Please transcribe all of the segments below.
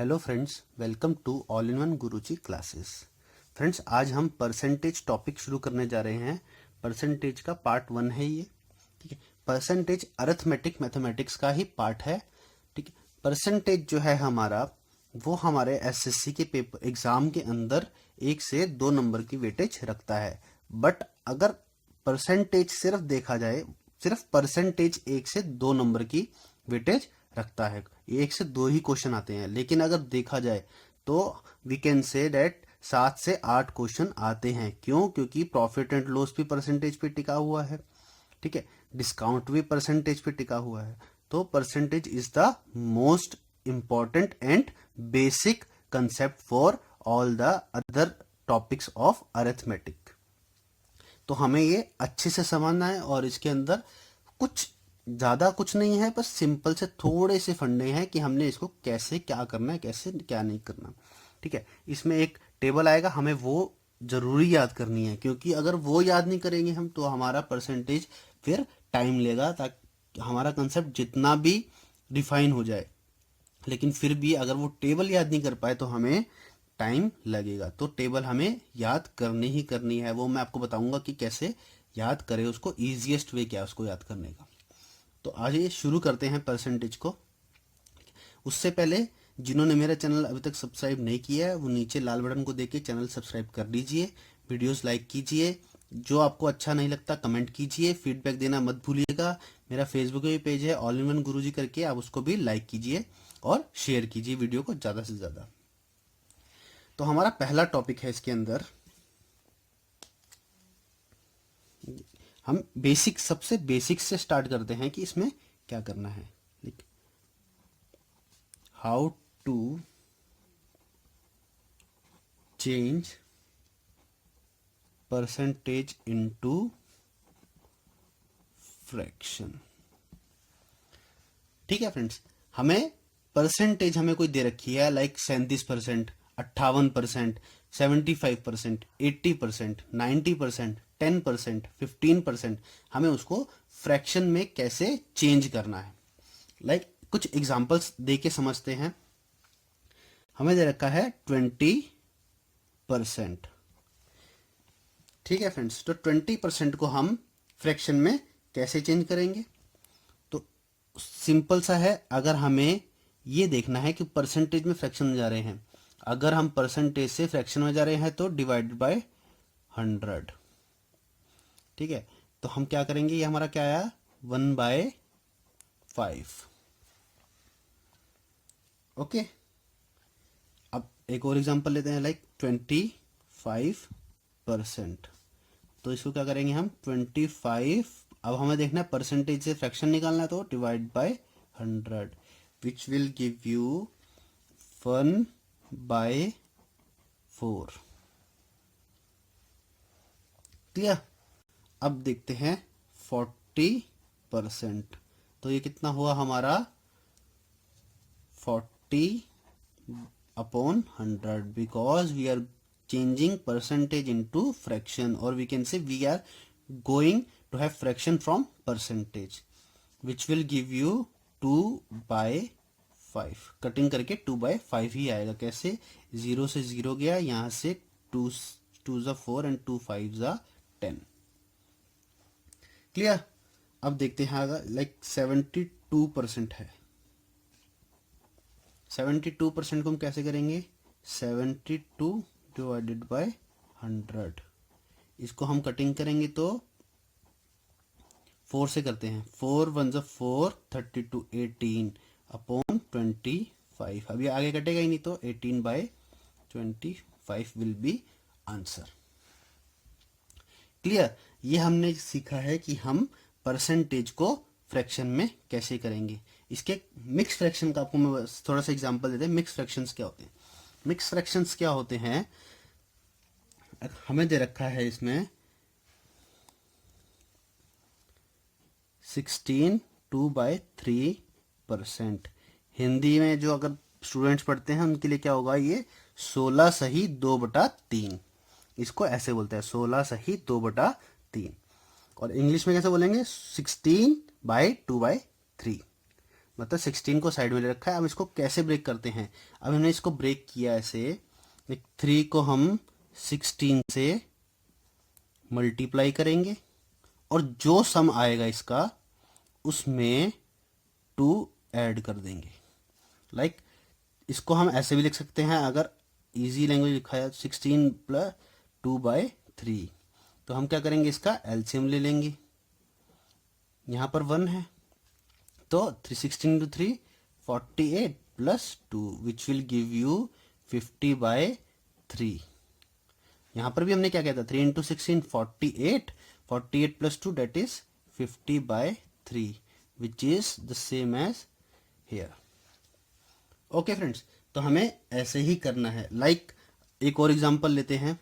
Hello friends, welcome to all in one Guruji classes. Friends, आज हम percentage topic शुरू करने जा रहे हैं। परसेंटेज का पार्ट 1 है ये। ठीक है, परसेंटेज अरिथमेटिक मैथमेटिक्स का ही पार्ट है। ठीक है, परसेंटेज जो है हमारा, वो हमारे एसएससी के पेपर एग्जाम के अंदर 1 से 2 नंबर की वेटेज रखता है। बट अगर परसेंटेज सिर्फ देखा जाए, सिर्फ परसेंटेज 1 से 2 नंबर की वेटेज रखता है। 1 से 2 ही क्वेश्चन आते हैं, लेकिन अगर देखा जाए तो वी कैन से दैट 7 से 8 क्वेश्चन आते हैं। क्यों? क्योंकि प्रॉफिट एंड लॉस भी परसेंटेज पे टिका हुआ है। ठीक है, डिस्काउंट भी परसेंटेज पे टिका हुआ है। तो percentage is the most important and basic concept for all the other topics of arithmetic. तो हमें ये अच्छे से समझना है, और इसके अंदर कुछ ज्यादा कुछ नहीं है, बस सिंपल से थोड़े से फंडे हैं कि हमने इसको कैसे क्या करना है, कैसे क्या नहीं करना। ठीक है, इसमें एक टेबल आएगा, हमें वो जरूरी याद करनी है, क्योंकि अगर वो याद नहीं करेंगे हम तो हमारा परसेंटेज फिर टाइम लेगा, ताकि हमारा कंसेप्ट जितना भी रिफाइन हो जाए, लेकिन फिर भी अगर वो टेबल याद नहीं कर पाए तो हमें टाइम लगेगा। तो टेबल हमें याद करनी ही करनी है। वो मैं आपको बताऊंगा कि कैसे याद करें उसको, इजीएस्ट वे क्या है उसको याद करने का। तो आज ये शुरू करते हैं परसेंटेज को। उससे पहले जिन्होंने मेरा चैनल अभी तक सब्सक्राइब नहीं किया है, वो नीचे लाल बटन को देके चैनल सब्सक्राइब कर लीजिए। वीडियोस लाइक कीजिए, जो आपको अच्छा नहीं लगता कमेंट कीजिए, फीडबैक देना मत भूलिएगा। मेरा फेसबुक पे पेज है ऑल इन वन गुरुजी करके, आप उसको भी लाइक कीजिए और शेयर कीजिए वीडियो को ज़्यादा से ज़्यादा। तो हमारा पहला टॉपिक है इसके अंदर, हम बेसिक, सबसे बेसिक से स्टार्ट करते हैं कि इसमें क्या करना है। How to change percentage into fraction. ठीक है फ्रेंड्स, हमें परसेंटेज हमें कोई दे रखी है, लाइक 37%, 58%, 75%, 80%, 90%, 10%, 15%। हमें उसको फ्रैक्शन में कैसे चेंज करना है, लाइक कुछ एग्जांपल्स दे के समझते हैं। हमें दे रखा है 20%। ठीक है फ्रेंड्स, तो 20% को हम फ्रैक्शन में कैसे चेंज करेंगे? तो सिंपल सा है, अगर हमें ये देखना है कि परसेंटेज में फ्रैक्शन में जा रहे हैं, अगर हम परसेंटेज से फ्रैक्शन में जा रहे हैं तो डिवाइडेड बाय 100। ठीक है, तो हम क्या करेंगे, ये हमारा क्या आया, 1/5। ओके, अब एक और एग्जांपल लेते हैं, लाइक 25%। तो इसको क्या करेंगे हम, 25। अब हमें देखना है परसेंटेज से फ्रैक्शन निकालना है, तो divide by 100, which will give you 1/4। Clear? अब देखते हैं 40%। तो ये कितना हुआ हमारा, 40/100, because we are changing percentage into fraction, or we can say we are going to have fraction from percentage, which will give you 2/5। Cutting करके 2/5 ही आएगा। कैसे? 0 से 0 गया, यहां से 2 2 ज़ा 4 एंड 2 5 ज़ा 10। क्लियर? अब देखते हैं, अगर लाइक 72% है, 72% को हम कैसे करेंगे, 72 डिवाइडेड बाय 100। इसको हम कटिंग करेंगे तो 4 से करते हैं, 4 1 ज़ा 4, 32 18 अपॉन 25। अभी आगे कटेगा ही नहीं, तो 18/25 विल बी आंसर। क्लियर? ये हमने सीखा है कि हम परसेंटेज को फ्रैक्शन में कैसे करेंगे। इसके मिक्स फ्रैक्शन का आपको मैं थोड़ा सा एग्जांपल देते हैं। मिक्स फ्रैक्शंस क्या होते हैं? मिक्स फ्रैक्शंस क्या होते हैं, हमें दे रखा है इसमें 16 2/3%। हिंदी में जो अगर स्टूडेंट्स पढ़ते हैं उनके लिए क्या होगा, ये 16 सही 2/3। इसको ऐसे बोलते हैं, 16 सही 2/3। और इंग्लिश में कैसे बोलेंगे, 16/2/3। मतलब 16 को साइड में ले रखा है। अब इसको कैसे ब्रेक करते हैं, अब हमने इसको ब्रेक किया ऐसे, 3 को हम 16 से मल्टीप्लाई करेंगे और जो सम आएगा इसका उसमें 2 ऐड कर देंगे। लाइक इसको हम ऐसे भी लिख सकते हैं, अगर इजी लैंग्वेज लिखा है 16 प्लस 2/3, तो हम क्या करेंगे, इसका एलसीएम ले लेंगे। यहाँ पर 1 है तो 316 into 3 48 plus 2 which will give you 50/3। यहाँ पर भी हमने क्या किया था, 3 into 16 48, 48 plus 2 that is 50/3 which is the same as here. Okay friends, तो हमें ऐसे ही करना है। लाइक एक और एग्जांपल लेते हैं,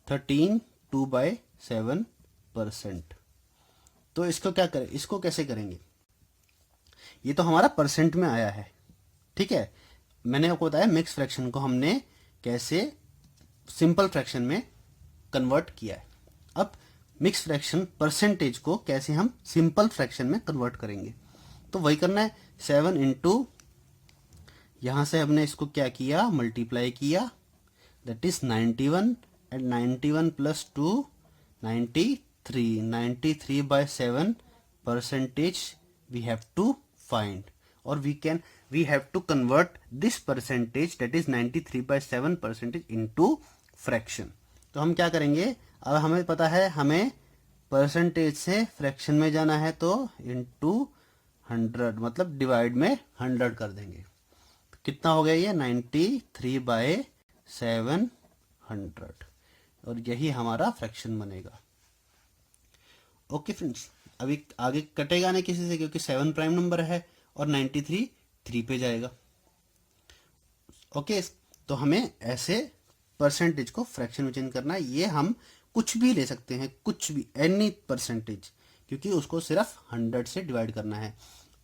13 2/7%। तो इसको क्या करें, इसको कैसे करेंगे, ये तो हमारा परसेंट में आया है, ठीक है। मैंने आपको बताया मिक्स फ्रैक्शन को हमने कैसे सिंपल फ्रैक्शन में कन्वर्ट किया है। अब मिक्स फ्रैक्शन परसेंटेज को कैसे हम सिंपल फ्रैक्शन में कन्वर्ट करेंगे, तो वही करना है। 7 इंटू, यहां से हमने इसको क्या किया, मल्टीप्लाई किया, that is 91 and 91 plus 2 93, 93/7 percentage we have to find, और we have to convert this percentage that is 93/7 percentage into fraction। तो हम क्या करेंगे, अब हमें पता है हमें परसेंटेज से फ्रैक्शन में जाना है, तो into 100 मतलब डिवाइड में 100 कर देंगे। तो कितना हो गया ये 93/700, और यही हमारा फ्रैक्शन बनेगा। ओके फ्रेंड्स, अभी आगे कटेगा नहीं किसी से, क्योंकि 7 प्राइम नंबर है और 93 3 पे जाएगा। ओके, तो हमें ऐसे परसेंटेज को फ्रैक्शन में चेंज करना है। ये हम कुछ भी ले सकते हैं, कुछ भी, एनी परसेंटेज, क्योंकि उसको सिर्फ 100 से डिवाइड करना है।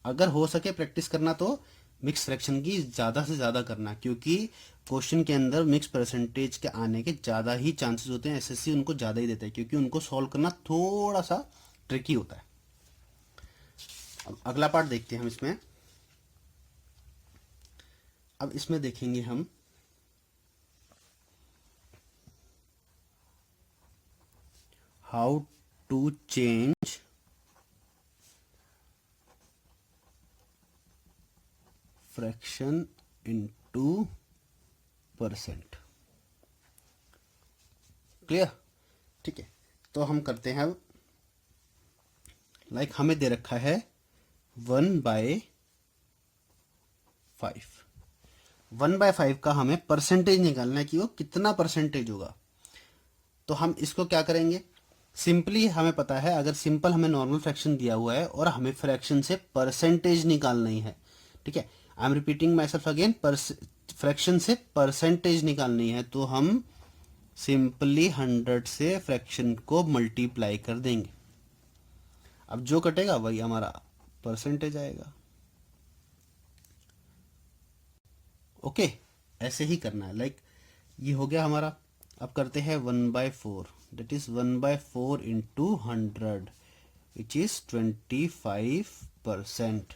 अगर हो सके प्रैक्टिस करना तो मिक्स फ्रैक्शन की ज़्यादा से ज़्यादा करना, क्योंकि क्वेश्चन के अंदर मिक्स परसेंटेज के आने के ज़्यादा ही चांसेस होते हैं। एसएससी उनको ज़्यादा ही देता है, क्योंकि उनको सॉल्व करना थोड़ा सा ट्रिकी होता है। अब अगला पार्ट देखते हैं हम इसमें। अब इसमें देखेंगे हम how to change fraction into percent. Clear, ठीक है। तो हम करते हैं, अब लाइक हमें दे रखा है 1/5। 1/5 का हमें परसेंटेज निकालना है कि वो कितना परसेंटेज होगा। तो हम इसको क्या करेंगे, सिंपली हमें पता है, अगर सिंपल हमें नॉर्मल फ्रैक्शन दिया हुआ है और हमें फ्रैक्शन से परसेंटेज निकालनी है, ठीक है। I am repeating my self again, fraction से परसेंटेज निकालनी है, तो हम सिंपली 100 से फ्रैक्शन को मल्टीप्लाई कर देंगे। अब जो कटेगा वही हमारा परसेंटेज आएगा। ओके, ऐसे ही करना है। लाइक ये हो गया हमारा। अब करते हैं 1/4, that is 1/4 into 100 which is 25%।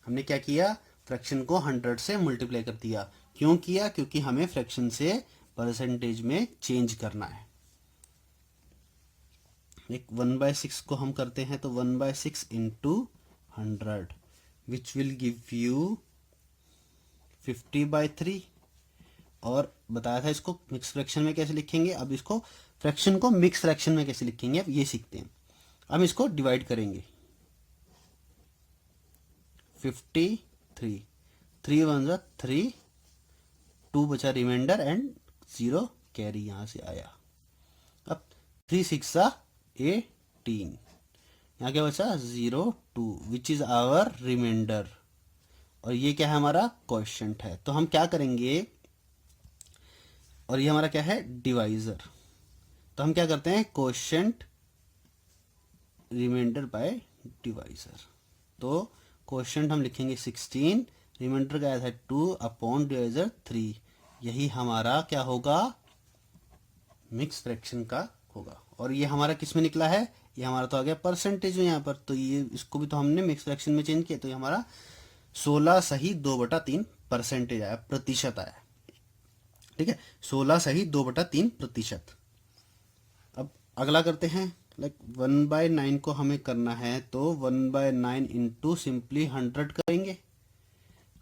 हमने क्या किया, फ्रैक्शन को 100 से मल्टीप्लाई कर दिया। क्यों किया, क्योंकि हमें फ्रैक्शन से परसेंटेज में चेंज करना है। एक 1/6 को हम करते हैं, तो 1/6 into 100 which will give you 50/3। और बताया था इसको मिक्स फ्रैक्शन में कैसे लिखेंगे। अब इसको फ्रैक्शन को मिक्स फ्रैक्शन में कैसे लिखेंगे, अब ये सीखते हैं। अब इसको डिवाइड करेंगे, 53, 3 1 3, 2 बचा रिमाइंडर एंड 0 कैरी यहां से आया। अब 3 6 18, यहाँ क्या बचा 0 2 विच इज आवर रिमाइंडर, और ये क्या है हमारा क्वोशिएंट है। तो हम क्या करेंगे, और ये हमारा क्या है डिवाइजर, तो हम क्या करते हैं क्वोशिएंट रिमाइंडर बाय डिवाइजर। तो क्वोशिएंट हम लिखेंगे 16, रिमाइंडर का आया था 2 अपॉन डिवाइजर 3। यही हमारा क्या होगा, मिक्स फ्रैक्शन का होगा। और ये हमारा किस में निकला है, ये हमारा तो आ गया परसेंटेज में यहाँ पर। तो ये इसको भी तो हमने मिक्स फ्रैक्शन में चेंज किया, तो ये हमारा 16 सही 2/3 परसेंटेज आया, प्रतिशत आया। ठीक है, 16 सही 2/3 प्रतिशत। अब अगला करते हैं, लाइक 1/9 को हमें करना है तो 1/9 इंटू सिंपली 100 करेंगे।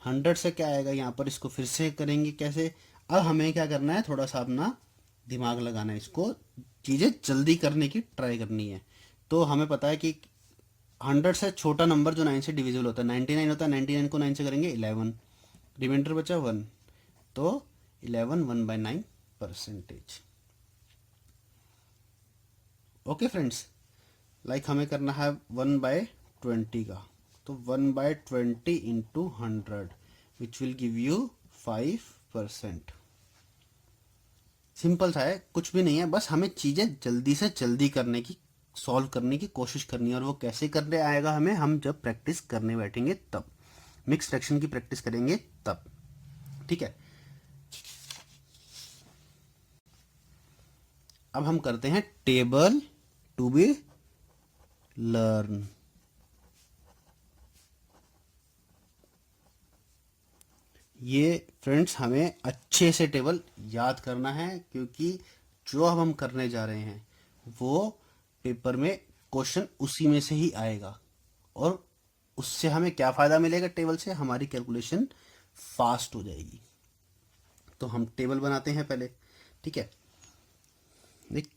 100 से क्या आएगा यहाँ पर, इसको फिर से करेंगे कैसे। अब हमें क्या करना है, थोड़ा सा अपना दिमाग लगाना है, इसको चीज़ें जल्दी करने की ट्राई करनी है। तो हमें पता है कि 100 से छोटा नंबर जो 9 से डिविजिबल होता है 99 होता है। 99 को 9 से करेंगे 11, रिमाइंडर बचा 1, तो 11 1/9 परसेंटेज। ओके फ्रेंड्स, लाइक हमें करना है 1/20 का, तो 1/20 into 100 which will give you 5%। Simple सा है, कुछ भी नहीं है, बस हमें चीज़ें जल्दी से जल्दी करने की, सॉल्व करने की कोशिश करनी है। और वो कैसे करने आएगा हमें, हम जब प्रैक्टिस करने बैठेंगे तब, मिक्स फ्रैक्शन की प्रैक्टिस करेंगे तब। ठीक है, अब हम करते हैं टेबल टू बी लर्न। ये फ्रेंड्स हमें अच्छे से टेबल याद करना है, क्योंकि जो अब हम करने जा रहे हैं वो पेपर में क्वेश्चन उसी में से ही आएगा। और उससे हमें क्या फ़ायदा मिलेगा, टेबल से हमारी कैलकुलेशन फास्ट हो जाएगी। तो हम टेबल बनाते हैं पहले। ठीक है, देख,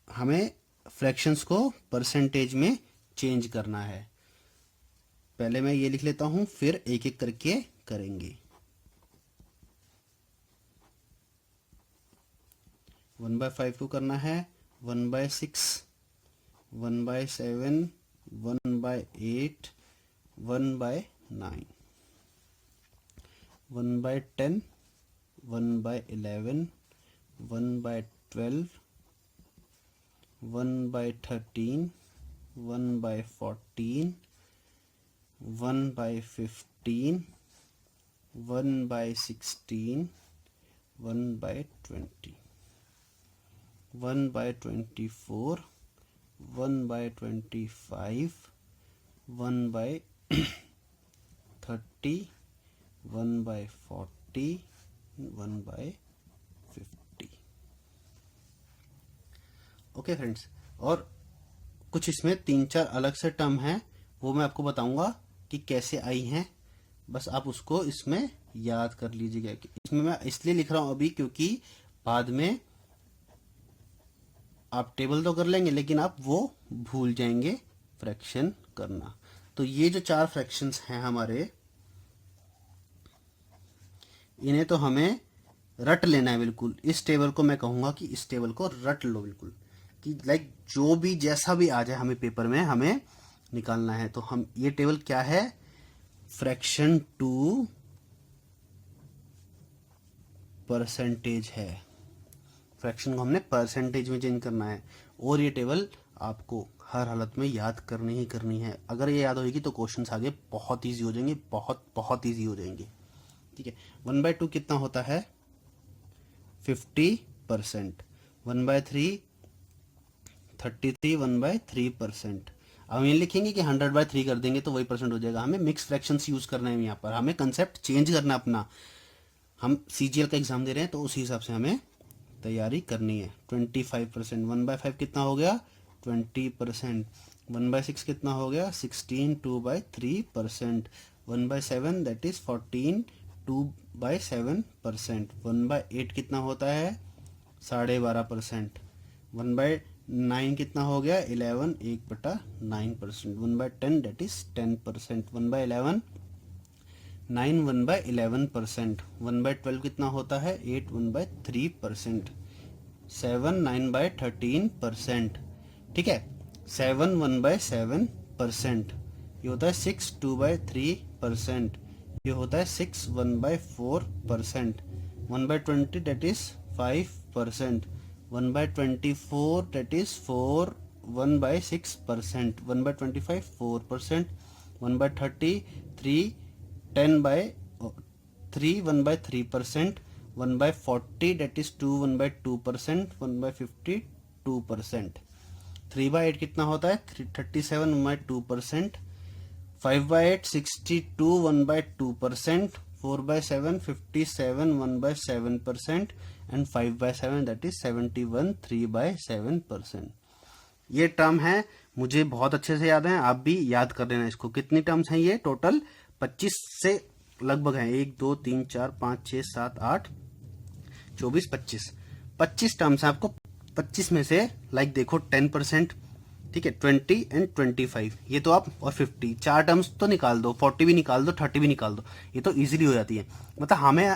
हमें फ्रैक्शंस को परसेंटेज में चेंज करना है। पहले मैं ये लिख लेता हूं, फिर एक एक करके करेंगे। 1/5 को करना है 1/6, 1/7, 1/8, 1/9, 1/10, 1/11, 1/12, 1/13, 1/14, 1/15, 1/16, 1/20, 1/24, 1/25, 1/30, 1/40, 1/50। ओके फ्रेंड्स, और कुछ इसमें 3-4 अलग से टर्म हैं, वो मैं आपको बताऊंगा कि कैसे आई हैं। बस आप उसको इसमें याद कर लीजिएगा। इसमें मैं इसलिए लिख रहा हूं अभी, क्योंकि बाद में आप टेबल तो कर लेंगे लेकिन आप वो भूल जाएंगे फ्रैक्शन करना। तो ये जो 4 फ्रैक्शंस हैं हमारे, इन्हें तो हमें रट लेना है बिल्कुल। इस टेबल को मैं कहूंगा कि इस टेबल को रट लो बिल्कुल, कि लाइक जो भी जैसा भी आ जाए हमें पेपर में हमें निकालना है। तो हम, ये टेबल क्या है, फ्रैक्शन टू परसेंटेज है। फ्रैक्शन को हमने परसेंटेज में चेंज करना है, और ये टेबल आपको हर हालत में याद करनी ही करनी है। अगर ये याद होगी तो क्वेश्चंस आगे बहुत ईजी हो जाएंगे, बहुत बहुत ईजी हो जाएंगे। ठीक है, 1/2 कितना होता है, 50%। 1/3 33, 1/3%। अब ये लिखेंगे कि 100/3 कर देंगे तो वही परसेंट हो जाएगा। हमें मिक्स फ्रैक्शंस यूज करना है यहाँ पर, हमें कंसेप्ट चेंज करना अपना। हम सीजीएल का एग्जाम दे रहे हैं तो उसी हिसाब से हमें तैयारी करनी है। 25%, 1/5 कितना हो गया, 20%। 1/6 कितना हो गया, 16, 2/3%। 1/7 दैट इज 14, 2/7%। 1/8 कितना होता है, 12.5%। 1/9 कितना हो गया, 11, 1/9%। 1/10 दैट इज 10%। 1/11 9, 1/11%। 1/12 कितना होता है, 8, 1/3%। 7, 9/13%। ठीक है, 7, 1/7%। ये होता है 6, 2/3%। ये होता है 6, 1/4%। 1/20 that is 5%। 1/24 that is 4, 1/6%। 1/25 4%। 1/30 3, 10/3, 1/3%। 1/40 that is 2, 1/2%। 1/50 2%। 3/8 कितना होता है, 37, 1/2%। 5/8 62 1/2%, 4/7 57 1/7%, एंड 5/7 दैट इज 71 3/7%। ये टर्म है, मुझे बहुत अच्छे से याद है, आप भी याद कर लेना इसको। कितनी टर्म्स हैं ये? टोटल 25 से लगभग है। 1 2 3 4 5 6 7 8 24 25 टर्म्स हैं। आपको 25 में से देखो 10%, ठीक है, 20 एंड 25, ये तो आप, और 50, 4 टर्म्स तो निकाल दो, 40 भी निकाल दो, 30 भी निकाल दो, ये तो इजीली हो जाती है। मतलब हमें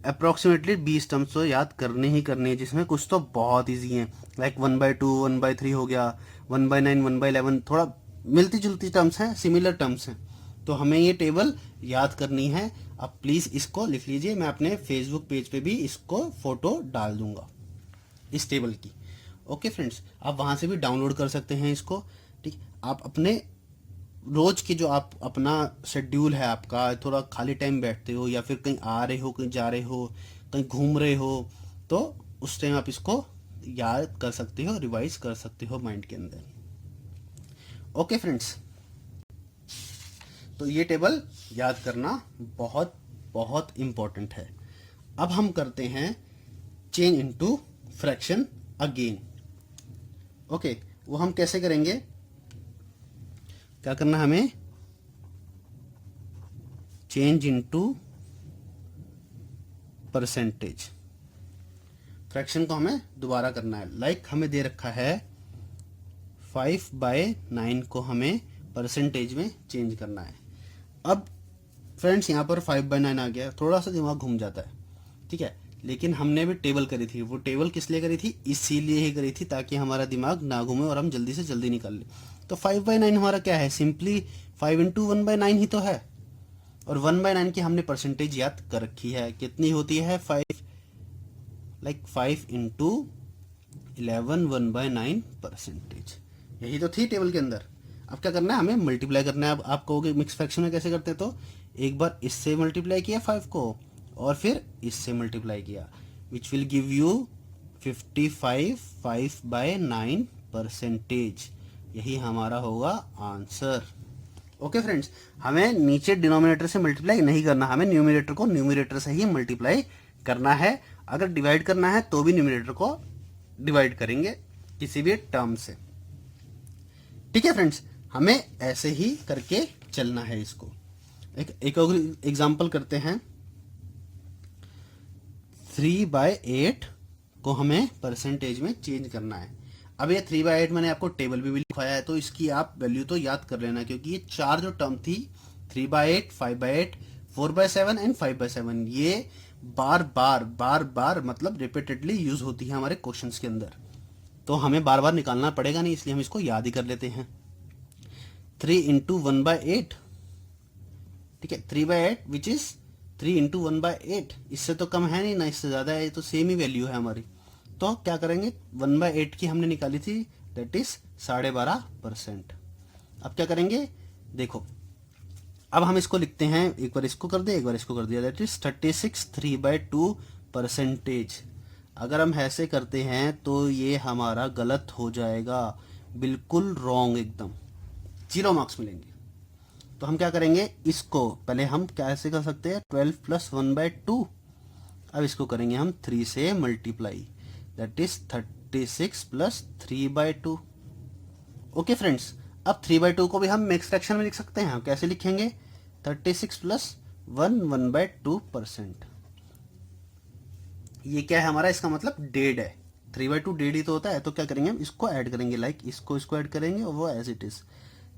अप्रोक्सीमेटली 20 टर्म्स तो याद करने ही करने हैं, जिसमें कुछ तो बहुत इजी है, 1/2 1/3 हो गया, 1/9 1/11, थोड़ा मिलती जुलती टर्म्स हैं, सिमिलर टर्म्स हैं। तो हमें ये टेबल याद करनी है। आप प्लीज इसको लिख लीजिए, मैं अपने फेसबुक पेज पे भी इसको फोटो डाल दूंगा इस टेबल की। ओके फ्रेंड्स, आप वहां से भी डाउनलोड कर सकते हैं इसको। ठीक, आप अपने रोज की जो आप अपना शेड्यूल है आपका, थोड़ा खाली टाइम बैठते हो या फिर कहीं आ रहे हो, कहीं जा रहे हो, कहीं घूम रहे हो, तो उस टाइम आप इसको याद कर सकते हो, रिवाइज कर सकते हो माइंड के अंदर। ओके फ्रेंड्स, तो ये टेबल याद करना बहुत बहुत इंपॉर्टेंट है। अब हम करते हैं change into fraction again. Okay, वो हम कैसे करेंगे? क्या करना हमें? Change into percentage. फ्रैक्शन को हमें दोबारा करना है। हमें दे रखा है 5/9 को हमें परसेंटेज में चेंज करना है। अब फ्रेंड्स यहाँ पर 5/9 आ गया, थोड़ा सा दिमाग घूम जाता है, ठीक है, लेकिन हमने भी टेबल करी थी। वो टेबल किस लिए करी थी? इसीलिए ही करी थी ताकि हमारा दिमाग ना घूमे और हम जल्दी से जल्दी निकाल लें। तो 5/9 हमारा क्या है? सिंपली 5 इंटू 1/9 ही तो है, और 1/9 की हमने परसेंटेज याद कर रखी है। कितनी होती है? 5 इंटू 11 1/9 परसेंटेज। यही तो थी टेबल के अंदर। अब क्या करना है? हमें मल्टीप्लाई करना है। अब आप कहोगे मिक्स फ्रैक्शन में कैसे करते? तो एक बार इससे मल्टीप्लाई किया 5 को, और फिर इससे मल्टीप्लाई किया, which will give you 55 5/9 percentage. यही हमारा होगा आंसर। ओके फ्रेंड्स, हमें नीचे डिनोमिनेटर से मल्टीप्लाई नहीं करना, हमें न्यूमिनेटर को न्यूमिनेटर से ही मल्टीप्लाई करना है। अगर डिवाइड करना है तो भी न्यूमिनेटर को डिवाइड करेंगे किसी भी टर्म से। ठीक है फ्रेंड्स, हमें ऐसे ही करके चलना है इसको। एक और एग्जांपल करते हैं। 3/8 को हमें परसेंटेज में चेंज करना है। अब ये 3/8 मैंने आपको टेबल में भी लिखवाया है, तो इसकी आप वैल्यू तो याद कर लेना, क्योंकि ये चार जो टर्म थी 3/8 5/8 4/7 एंड 5/7, ये बार बार मतलब रिपीटेडली यूज होती है हमारे क्वेश्चंस के अंदर, तो हमें बार बार निकालना पड़ेगा नहीं, इसलिए हम इसको याद ही कर लेते हैं। 3 इंटू 1/8, ठीक है, 3/8 विच इज 3 इंटू 1/8, इससे तो कम है नहीं ना इससे ज्यादा है, तो सेम ही वैल्यू है हमारी। तो क्या करेंगे? 1/8 की हमने निकाली थी, दैट इज 12.5%। अब क्या करेंगे? देखो, अब हम इसको लिखते हैं, एक बार इसको कर दिया, एक बार इसको कर दिया, दैट इज 36 3/2 परसेंटेज। अगर हम ऐसे करते हैं तो ये हमारा गलत हो जाएगा, बिल्कुल रॉन्ग, एकदम 0 मार्क्स मिलेंगे। तो हम क्या करेंगे? इसको पहले हम कैसे कर सकते हैं? 12 + 1/2। अब इसको करेंगे हम 3 से multiply, that is 36 + 3/2। Okay friends, अब 3/2 को भी हम मिक्स फ्रैक्शन में लिख सकते हैं। हम कैसे लिखेंगे? 36 + 1 1/2%। ये क्या है हमारा? इसका मतलब डेड है। 3/2 डेड ही तो होता है, तो क्या करेंगे? हम इसको ऐड करेंगे, इसको ऐड करेंगे, और वो एज इट इज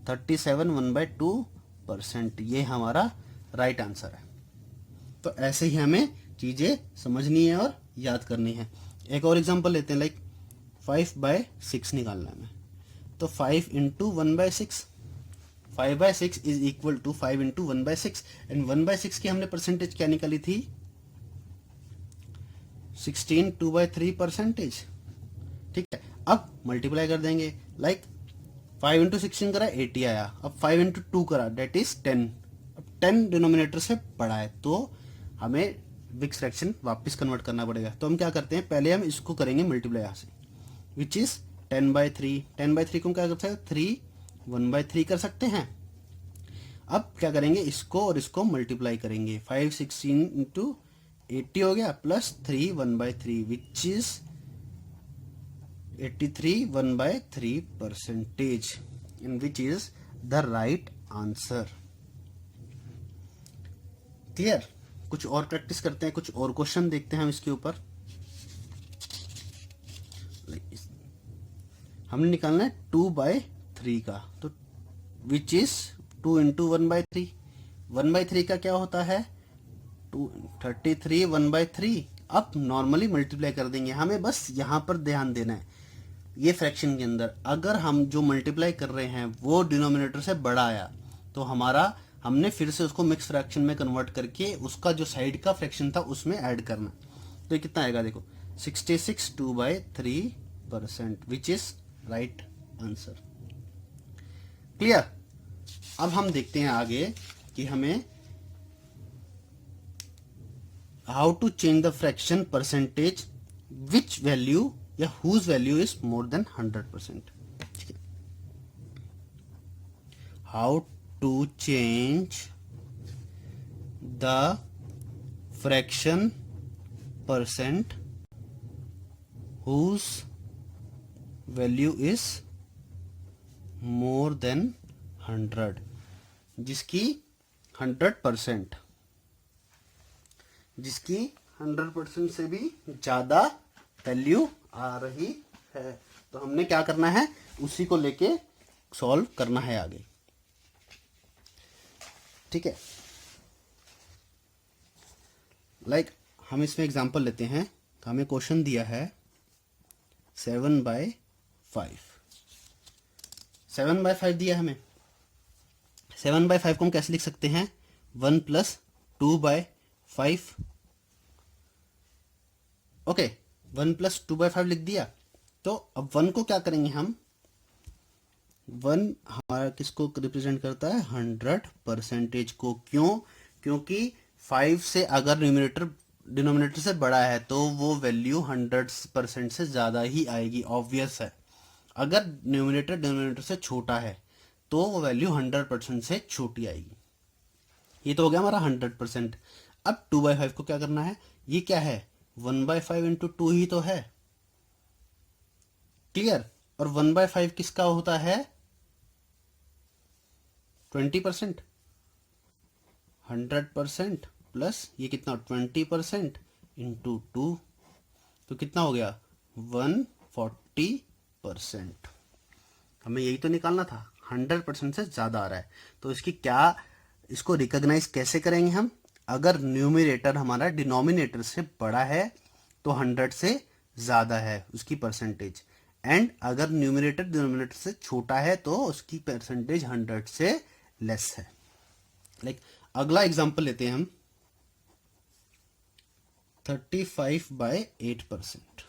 37 1/2%। ये हमारा राइट आंसर है। तो ऐसे ही हमें चीजें समझनी है और याद करनी है। एक और एग्जांपल लेते हैं, 5/6 निकालना है हमें। तो 5 into 1/6, 5/6 is equal to 5 into 1/6, and 1/6 की हमने परसेंटेज क्या निकाली थी? 16 2/3 परसेंटेज। ठीक है, अब मल्टीप्लाई कर देंगे, 5 इंटू 16 करा 80 आया, अब 5 इंटू 2 करा, डेट इज 10। अब 10 डिनोमिनेटर से बड़ा है, तो हमें मिक्स फ्रैक्शन वापस कन्वर्ट करना पड़ेगा। तो हम क्या करते हैं? पहले हम इसको करेंगे मल्टीप्लाई यहाँ से, विच इज 10/3। 10/3 को क्या कर सकते हैं? 3 1/3 कर सकते हैं, अब क्या करेंगे, इसको और इसको मल्टीप्लाई करेंगे, 516 इंटू 80 हो गया, plus 3 1/3 which is 83 1/3 percentage, in which is the right answer. Clear? कुछ और प्रैक्टिस करते हैं, कुछ और क्वेश्चन देखते हैं हम इसके ऊपर। हमने निकालना है 2/3 का, तो विच इज 2 इंटू 1/3, 1/3 का क्या होता है 2, 33 1/3। अब नॉर्मली मल्टीप्लाई कर देंगे, हमें बस यहाँ पर ध्यान देना है, ये फ्रैक्शन के अंदर अगर हम जो मल्टीप्लाई कर रहे हैं वो डिनोमिनेटर से बड़ा आया तो हमने फिर से उसको मिक्स फ्रैक्शन में कन्वर्ट करके उसका जो साइड का फ्रैक्शन था उसमें ऐड करना। तो ये कितना आएगा देखो, 66 2/3% which is right answer. Clear? अब हम देखते हैं आगे कि हमें how to change the fraction percentage which value या whose value is more than 100%। ठीक है, how to change the fraction percent whose value is more than 100, जिसकी 100% से भी ज्यादा वैल्यू आ रही है। तो हमने क्या करना है, उसी को लेके सॉल्व करना है आगे। ठीक है, हम इसमें एग्जांपल लेते हैं। तो हमें क्वेश्चन दिया है 7/5, 7/5 दिया हमें। 7/5 को हम कैसे लिख सकते हैं, 1 + 2/5। ओके, 1 + 2/5 लिख दिया। तो अब 1 को क्या करेंगे हम, 1 हमारा किसको रिप्रेजेंट करता है, 100% को। क्यों? क्योंकि 5 से अगर डिनोमिनेटर से बड़ा है तो वो वैल्यू 100% से ज्यादा ही आएगी, ऑब्वियस है। अगर न्यूमिनेटर डिनोमिनेटर से छोटा है तो वो वैल्यू 100% से छोटी आएगी। ये तो हो गया हमारा 100%। अब 2/5 को क्या करना है, ये क्या है 1/5 इंटू 2 ही तो है। क्लियर? और 1/5 किसका होता है 20%, 100% प्लस ये कितना 20% इंटू 2, तो कितना हो गया 140%। हमें यही तो निकालना था, 100% से ज्यादा आ रहा है। तो इसको रिकॉग्नाइज कैसे करेंगे हम, अगर न्यूमरेटर हमारा डिनोमिनेटर से बड़ा है तो 100 से ज्यादा है उसकी परसेंटेज, एंड अगर न्यूमरेटर डिनोमिनेटर से छोटा है तो उसकी परसेंटेज 100 से लेस है। अगला एग्जांपल लेते हैं हम 35/8%।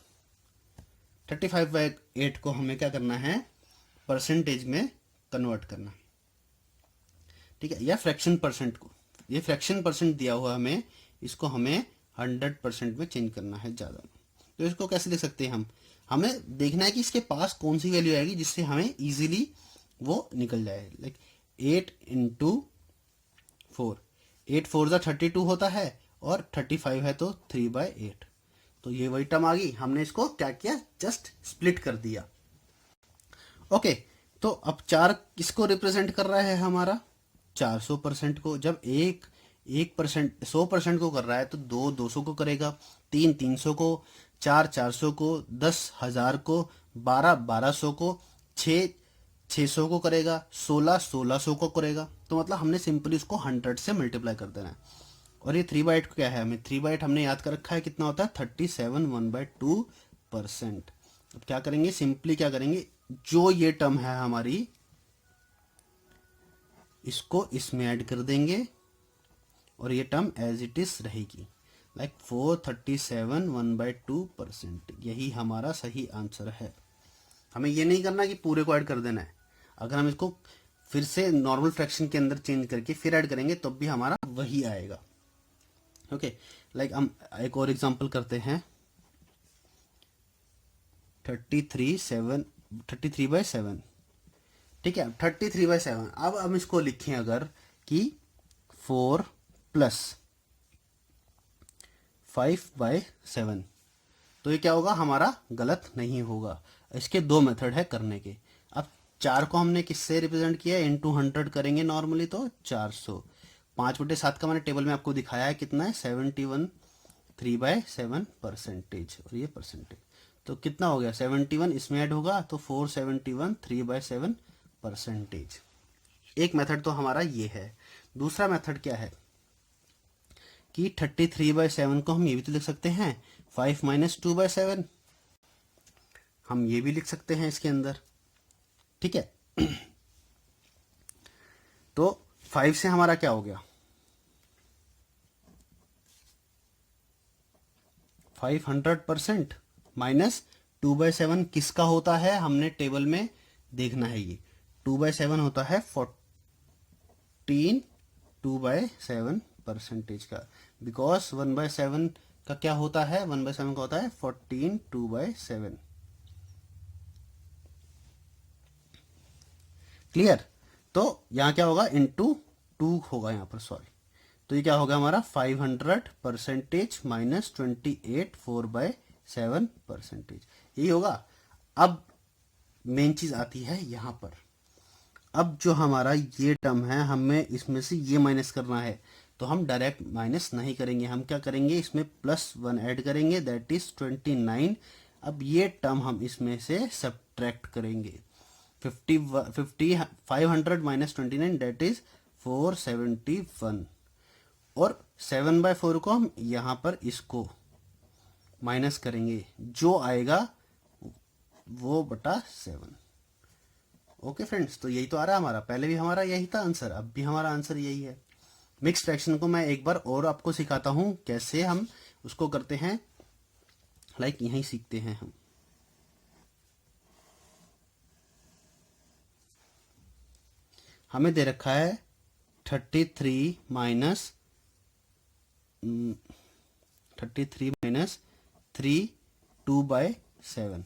35/8 को हमें क्या करना है, परसेंटेज में कन्वर्ट करना। ठीक है, या फ्रैक्शन परसेंट को, ये फ्रैक्शन परसेंट दिया हुआ हमें, इसको हमें 100% में चेंज करना है ज्यादा। तो इसको कैसे लिख सकते हैं हमें देखना है कि इसके पास कौन सी वैल्यू आएगी जिससे हमें इजीली वो निकल जाए। 8 इंटू 4, 8 4 जा 32 होता है, और 35 है तो 3/8, तो ये वही टर्म आ गई। हमने इसको क्या किया, जस्ट स्प्लिट कर दिया। ओके, तो अब 4 किसको रिप्रेजेंट कर रहा है हमारा 400% को। जब 1% 100% को कर रहा है तो 2 200 को करेगा, 3 300 को, 4 400 को, 10 1000 को, 12 1200 को, 6 600 को करेगा, 16 1600 को करेगा। तो मतलब हमने सिंपली उसको 100 से मल्टीप्लाई कर देना है। और ये 3/8 क्या है, हमें 3/8 हमने याद कर रखा है, कितना होता है 37 1/2%। अब क्या करेंगे, सिंपली क्या करेंगे, जो ये टर्म है हमारी इसको इसमें ऐड कर देंगे और ये टर्म एज इट इज रहेगी। 437 1/2%, यही हमारा सही आंसर है। हमें ये नहीं करना कि पूरे को ऐड कर देना है। अगर हम इसको फिर से नॉर्मल फ्रैक्शन के अंदर चेंज करके फिर ऐड करेंगे तब भी हमारा वही आएगा। ओके, हम एक और एग्जांपल करते हैं 33/7। ठीक है, 33/7। अब हम इसको लिखें अगर कि 4 प्लस 5/7, तो ये क्या होगा हमारा गलत नहीं होगा। इसके दो मेथड है करने के। अब 4 को हमने किससे रिप्रेजेंट किया, इंटू 100 करेंगे नॉर्मली, तो 400। 5/7 का मैंने टेबल में आपको दिखाया है कितना है, 71 3/7 परसेंटेज, और ये परसेंटेज तो कितना हो गया 71, इसमें ऐड होगा तो 471 3/7 परसेंटेज। एक मेथड तो हमारा ये है। दूसरा मेथड क्या है कि 33/7 को हम ये भी तो लिख सकते हैं 5 - 2/7, हम ये भी लिख सकते हैं इसके अंदर, ठीक है। तो 5 से हमारा क्या हो गया, 500% माइनस 2/7 किसका होता है, हमने टेबल में देखना है। ये 2/7 होता है 14 2/7 परसेंटेज का, बिकॉज 1/7 का क्या होता है, 1/7 का होता है 14 2/7। क्लियर। तो यहाँ क्या होगा, इंटू 2 होगा यहाँ पर, सॉरी। तो ये क्या होगा हमारा 500% माइनस 28 4/7 परसेंटेज, यही होगा। अब मेन चीज आती है यहाँ पर। अब जो हमारा ये टर्म है, हमें इसमें से ये माइनस करना है, तो हम डायरेक्ट माइनस नहीं करेंगे, हम क्या करेंगे, इसमें +1 ऐड करेंगे, दैट इज 29। अब ये टर्म हम इसमें से सब्ट्रैक्ट करेंगे, 500 माइनस 29 दैट इज 471, और 7/4 को हम यहाँ पर इसको माइनस करेंगे, जो आएगा वो बटा 7। ओके फ्रेंड्स, तो यही तो आ रहा है हमारा, पहले भी हमारा यही था आंसर, अब भी हमारा आंसर यही है। मिक्स फ्रैक्शन को मैं एक बार और आपको सिखाता हूं कैसे हम उसको करते हैं, लाइक यहीं सीखते हैं हम। हमें दे रखा है 33 माइनस 3 2/7।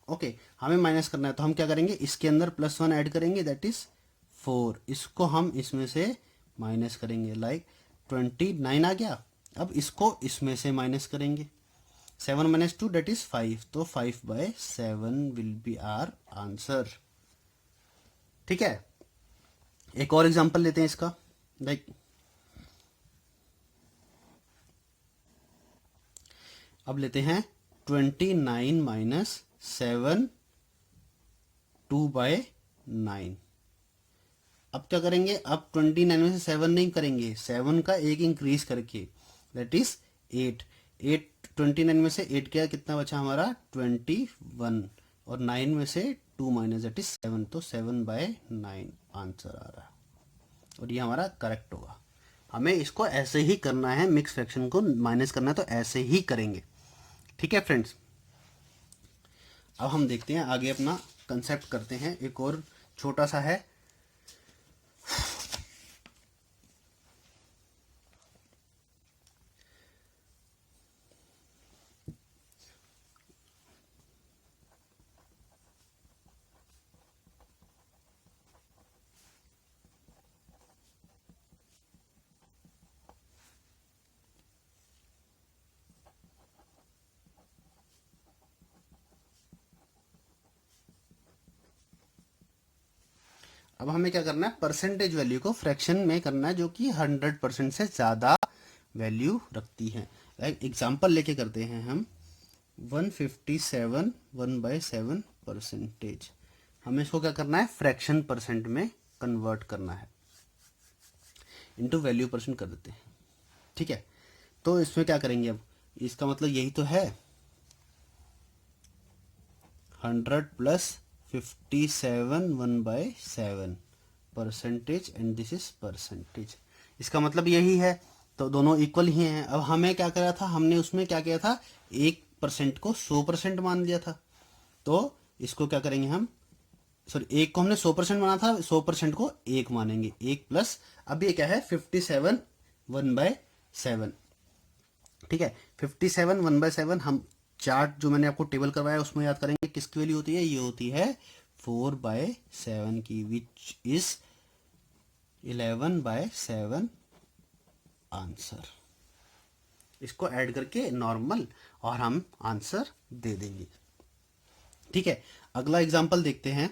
ओके, हमें माइनस करना है, तो हम क्या करेंगे, इसके अंदर +1 ऐड करेंगे, दैट इज 4, इसको हम इसमें से माइनस करेंगे, लाइक 29 आ गया। अब इसको इसमें से माइनस करेंगे, 7 - 2 दैट इज 5, तो 5/7 विल बी आवर आंसर। ठीक है, एक और एग्जांपल लेते हैं इसका, लाइक अब लेते हैं 29 - 7 2/9। अब क्या करेंगे, अब 29 में से 7 नहीं करेंगे, 7 का एक इंक्रीज करके, दैट इज 8। 29 में से 8 क्या, कितना बचा हमारा 21, और 9 में से 2 माइनस दैट इज 7, तो 7/9 आंसर आ रहा है, और ये हमारा करेक्ट होगा। हमें इसको ऐसे ही करना है, मिक्स फ्रैक्शन को माइनस करना है तो ऐसे ही करेंगे। ठीक है फ्रेंड्स, अब हम देखते हैं आगे, अपना कंसेप्ट करते हैं, एक और छोटा सा है। अब हमें क्या करना है, परसेंटेज वैल्यू को फ्रैक्शन में करना है जो कि 100% से ज़्यादा वैल्यू रखती है। लाइक एग्जाम्पल लेके करते हैं हम, 157 1/7 परसेंटेज। हमें इसको क्या करना है, फ्रैक्शन परसेंट में कन्वर्ट करना है, इनटू वैल्यू परसेंट कर देते हैं। ठीक है, तो इसमें क्या करेंगे, अब इसका मतलब यही तो है, 100 + 57 1/7 percentage, and this is percentage. इसका मतलब यही है, तो दोनों इक्वल ही हैं। अब हमें क्या करा था, हमने उसमें क्या किया था, 1% को 100% मान लिया था, तो इसको क्या करेंगे हम, सॉरी 1 को हमने 100% माना था, 100% को 1 मानेंगे, 1 प्लस, अब ये क्या है 57 1/7। ठीक है, 57 1/7, हम चार्ट जो मैंने आपको टेबल करवाया उसमें याद करेंगे किसकी वैल्यू होती है, ये होती है 4/7 की, विच इज 11/7 आंसर। इसको ऐड करके नॉर्मल और हम आंसर दे देंगे। ठीक है, अगला एग्जांपल देखते हैं।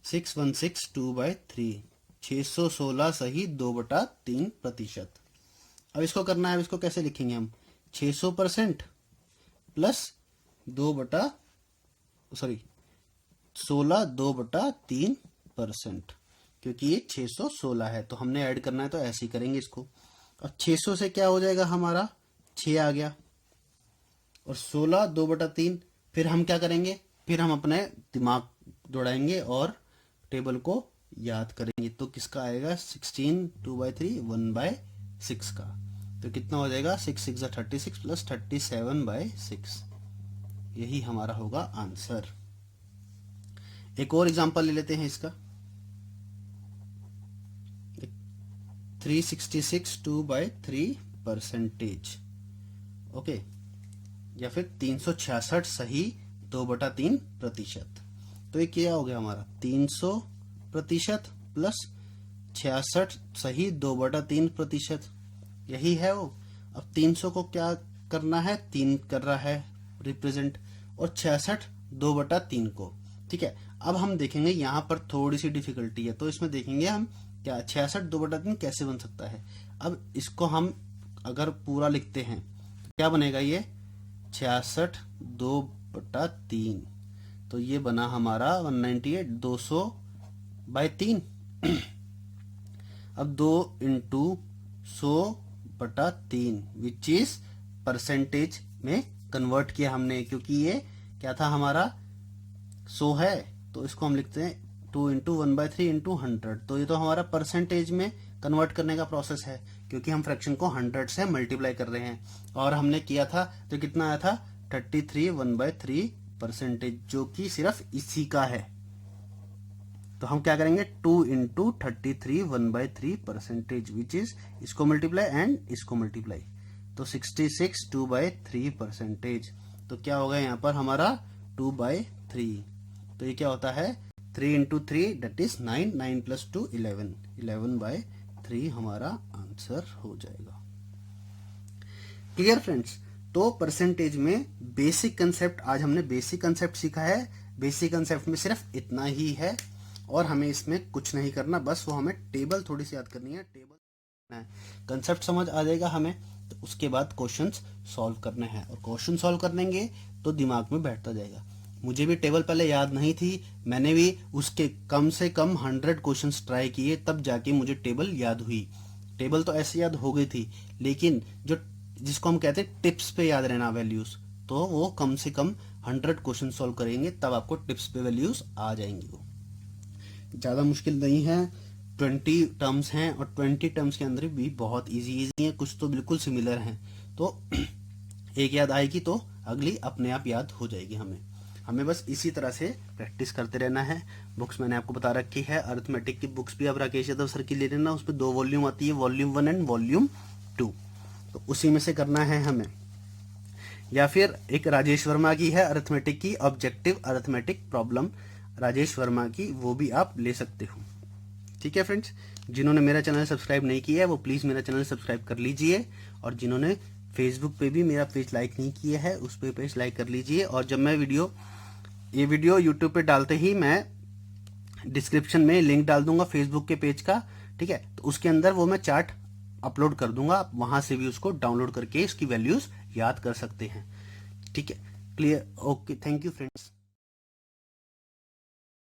6162 2/3 616 सही 2/3%। अब इसको करना है, इसको कैसे लिखेंगे हम? 600% प्लस 16 2/3%, क्योंकि ये 616 है तो हमने ऐड करना है तो ऐसे ही करेंगे इसको। अब 600 से क्या हो जाएगा हमारा? 6 आ गया, और 16 2/3। फिर हम क्या करेंगे? फिर हम अपने दिमाग दौड़ाएंगे और टेबल को याद करेंगे। तो किसका आएगा? 16 2/3 1/6 का। तो कितना हो जाएगा? 6 6 36 प्लस 37/6। यही हमारा होगा आंसर। एक और एग्जांपल ले लेते हैं इसका। 366 2/3%। ओके, या फिर 366 सही 2/3%। तो ये क्या हो गया हमारा? 300% प्लस 66 सही 2/3%। यही है वो। अब 300 को क्या करना है? 3 कर रहा है रिप्रेजेंट, और 66 2/3 को। ठीक है, अब हम देखेंगे यहाँ पर थोड़ी सी डिफिकल्टी है, तो इसमें देखेंगे हम क्या 66 2/3 कैसे बन सकता है। अब इसको हम अगर पूरा लिखते हैं तो क्या बनेगा? ये 66 2/3, तो ये बना हमारा 198 200/3। अब 2 इंटू 100/3 विच इज परसेंटेज में कन्वर्ट किया हमने, क्योंकि ये क्या था हमारा? 100 है, तो इसको हम लिखते हैं 2 इंटू 1/3 इंटू 100। तो ये तो हमारा परसेंटेज में कन्वर्ट करने का प्रोसेस है, क्योंकि हम फ्रैक्शन को 100 से मल्टीप्लाई कर रहे हैं। और हमने किया था तो कितना आया था? 33 1/3%, जो कि सिर्फ इसी का है। तो हम क्या करेंगे? 2 इंटू 33 1/3% विच इज, इसको मल्टीप्लाई एंड इसको मल्टीप्लाई, तो 66 2/3%। तो क्या होगा यहाँ पर हमारा? 2/3। तो ये क्या होता है? 3 इंटू 3 दैट इज 9, 9 प्लस 2 11, 11/3 हमारा आंसर हो जाएगा। Clear friends? तो परसेंटेज में बेसिक कंसेप्ट, आज हमने बेसिक कंसेप्ट सीखा है। बेसिक कंसेप्ट में सिर्फ इतना ही है और हमें इसमें कुछ नहीं करना, बस वो हमें टेबल थोड़ी सी याद करनी है। टेबल कंसेप्ट समझ आ जाएगा हमें, तो उसके बाद क्वेश्चंस सॉल्व करने हैं, और क्वेश्चन सॉल्व करेंगे तो दिमाग में बैठता जाएगा। मुझे भी टेबल पहले याद नहीं थी, मैंने भी उसके कम से कम 100 क्वेश्चंस ट्राई किए, तब जाके मुझे टेबल याद हुई। टेबल तो ऐसे याद हो गई थी, लेकिन जो जिसको हम कहते हैं टिप्स पे याद रहना वैल्यूज, तो वो कम से कम 100 क्वेश्चन सॉल्व करेंगे तब आपको टिप्स पे वैल्यूज आ जाएंगी। वो ज़्यादा मुश्किल नहीं है, 20 टर्म्स हैं और 20 टर्म्स के अंदर भी बहुत इजी हैं, कुछ तो बिल्कुल सिमिलर हैं। तो एक याद आएगी तो अगली अपने आप याद हो जाएगी। हमें बस इसी तरह से प्रैक्टिस करते रहना है। बुक्स मैंने आपको बता रखी है, अरिथमेटिक की बुक्स भी अब राकेश यादव सर की ले लेना, उस पर 2 वॉल्यूम आती है, वॉल्यूम 1 एंड वॉल्यूम 2, तो उसी में से करना है हमें। या फिर एक राजेश वर्मा की है अरिथमेटिक की, objective arithmetic problem, Rajesh Verma की, वो भी आप ले सकते हो। ठीक है फ्रेंड्स, जिन्होंने मेरा चैनल सब्सक्राइब नहीं किया है वो प्लीज़ मेरा चैनल सब्सक्राइब कर लीजिए, और जिन्होंने फेसबुक पे भी मेरा पेज लाइक नहीं किया है उस पर पेज लाइक कर लीजिए। और जब मैं ये वीडियो यूट्यूब पे डालते ही मैं डिस्क्रिप्शन में लिंक डाल दूंगा फेसबुक के पेज का, ठीक है, तो उसके अंदर वो मैं चार्ट अपलोड कर दूंगा, आप वहां से भी उसको डाउनलोड करके इसकी वैल्यूज याद कर सकते हैं। ठीक है, clear? Okay, thank you friends.